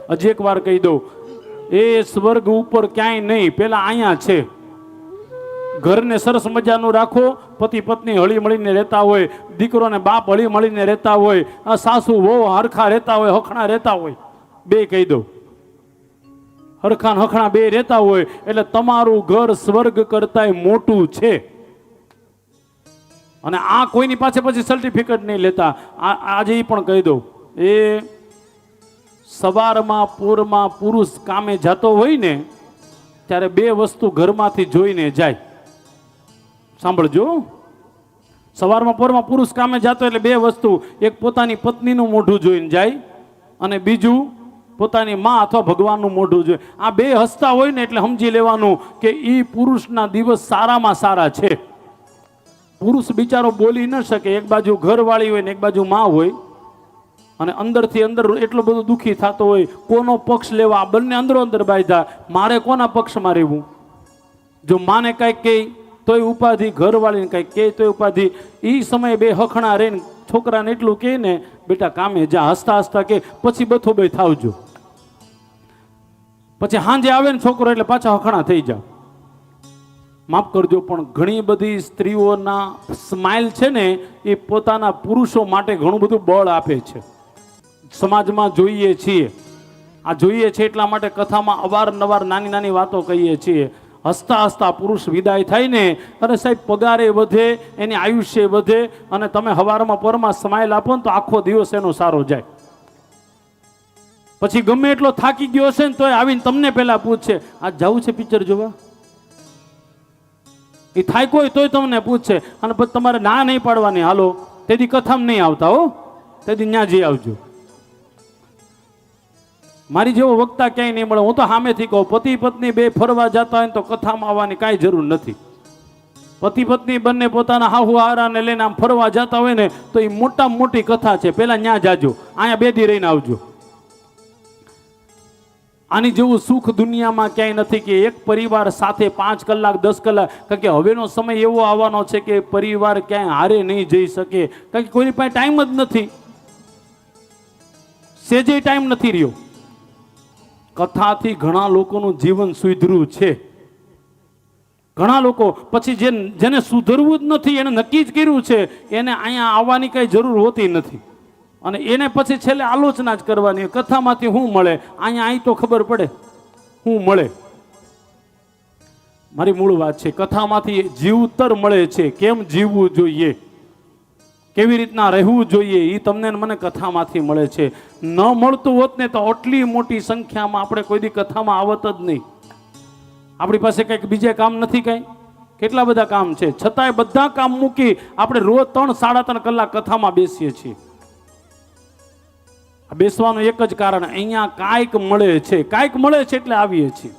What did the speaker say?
હજી એક વાર કહી દઉં, એ સ્વર્ગ ઉપર ક્યાંય નહીં, પેલા અહીંયા છે. ઘરને સરસ મજાનું રાખો, પતિ પત્ની હળી મળીને રહેતા હોય, દીકરો ને બાપ હળી મળીને રહેતા હોય, આ સાસુ વહુ હરખા રહેતા હોય, હખણા રહેતા હોય, બે કહી દઉં, હરખા હખણા બે રહેતા હોય એટલે તમારું ઘર સ્વર્ગ કરતાંય મોટું છે. અને આ કોઈની પાસે પછી સર્ટિફિકેટ નહીં લેતા. આજે એ પણ કહી દઉં, એ સવારમાં પોરમાં પુરુષ કામે જતો હોય ને ત્યારે બે વસ્તુ ઘરમાંથી જોઈને જાય. સાંભળજો, સવારમાં પોરમાં પુરુષ કામે જતો એટલે બે વસ્તુ, એક પોતાની પત્નીનું મોઢું જોઈને જાય અને બીજું પોતાની માં અથવા ભગવાનનું મોઢું જોઈએ. આ બે હસતા હોય ને એટલે સમજી લેવાનું કે એ પુરુષના દિવસ સારામાં સારા છે. પુરુષ બિચારો બોલી ન શકે, એક બાજુ ઘરવાળી હોય ને એક બાજુ માં હોય, અને અંદરથી અંદર એટલો બધો દુઃખી થતો હોય, કોનો પક્ષ લેવા, બંને અંદરો અંદર બાંધ્યા, મારે કોના પક્ષમાં રહેવું? જો માને કંઈક કહે તોય ઉપાધિ, ઘરવાળીને કંઈક કહે તોય ઉપાધિ. એ સમયે બે હખણા રહીને છોકરાને એટલું કહે ને, બેટા કામે જા, હસતા હસતા કે પછી બથો બે થાવજો. પછી સાંજે આવે ને છોકરો એટલે પાછા હખણા થઈ જાવ. માફ કરજો, પણ ઘણી બધી સ્ત્રીઓના સ્માઇલ છે ને એ પોતાના પુરુષો માટે ઘણું બધું બળ આપે છે. સમાજમાં જોઈએ છીએ, આ જોઈએ છે એટલા માટે કથામાં અવારનવાર નાની નાની વાતો કહીએ છીએ. હસતા હસતા પુરુષ વિદાય થાય ને, અને સાહેબ પગારે વધે, એની આયુષ્ય વધે, અને તમે હવારમાં પરમાં સ્માઇલ આપો ને તો આખો દિવસ એનો સારો જાય. પછી ગમે એટલો થાકી ગયો હશે ને તોય આવીને તમને પહેલા પૂછશે, આજ જવું છે પિક્ચર જોવા? એ થાય કોઈ તોય તમને પૂછશે, અને પછી તમારે ના નહીં પાડવાની, હાલો તેથી કથામાં નહીં આવતા હો, તેથી ત્યાં જઈ આવજો. મારી જેવો વક્તા ક્યાંય નહીં મળે. હું તો સામેથી કહું, પતિ પત્ની બે ફરવા જતા હોય તો કથામાં આવવાની કાંઈ જરૂર નથી. પતિ પત્ની બંને પોતાના હાહુ હારાને લઈને આમ ફરવા જતા હોય ને તો એ મોટામાં મોટી કથા છે. પેલા ત્યાં જાજો, અહીંયા બે દી રહીને આવજો. આની જેવું સુખ દુનિયામાં ક્યાંય નથી કે એક પરિવાર સાથે 5 કલાક 10 કલાક. કારણ કે હવેનો સમય એવો આવવાનો છે કે પરિવાર ક્યાંય હારે નહીં જઈ શકે, કારણ કે કોઈની પાસે ટાઈમ જ નથી, સેજે ટાઈમ નથી રહ્યો. કથાથી ઘણા લોકોનું જીવન સુધર્યું છે. ઘણા લોકો પછી જેને સુધરવું જ નથી, એને નક્કી જ કર્યું છે, એને અહીંયા આવવાની કઈ જરૂર હોતી નથી, અને એને પછી છેલ્લે આલોચના જ કરવાની, કથામાંથી શું મળે, અહીંયા અહીં તો ખબર પડે શું મળે. મારી મૂળ વાત છે, કથામાંથી જીવતર મળે છે. કેમ જીવવું જોઈએ, કેવી રીતના રહેવું જોઈએ, એ તમને મને કથામાંથી મળે છે. ન મળતું હોત ને તો આટલી મોટી સંખ્યામાં આપણે કોઈ દી કથામાં આવત જ નહીં. આપણી પાસે કંઈક બીજે કામ નથી, કાંઈ કેટલા બધા કામ છે, છતાંય બધા કામ મૂકી આપણે રોજ 3-3.5 કલાક કથામાં બેસીએ છીએ. બેસવાનું એક જ કારણ, અહીંયા કાંઈક મળે છે, કાંઈક મળે છે એટલે આવીએ છીએ.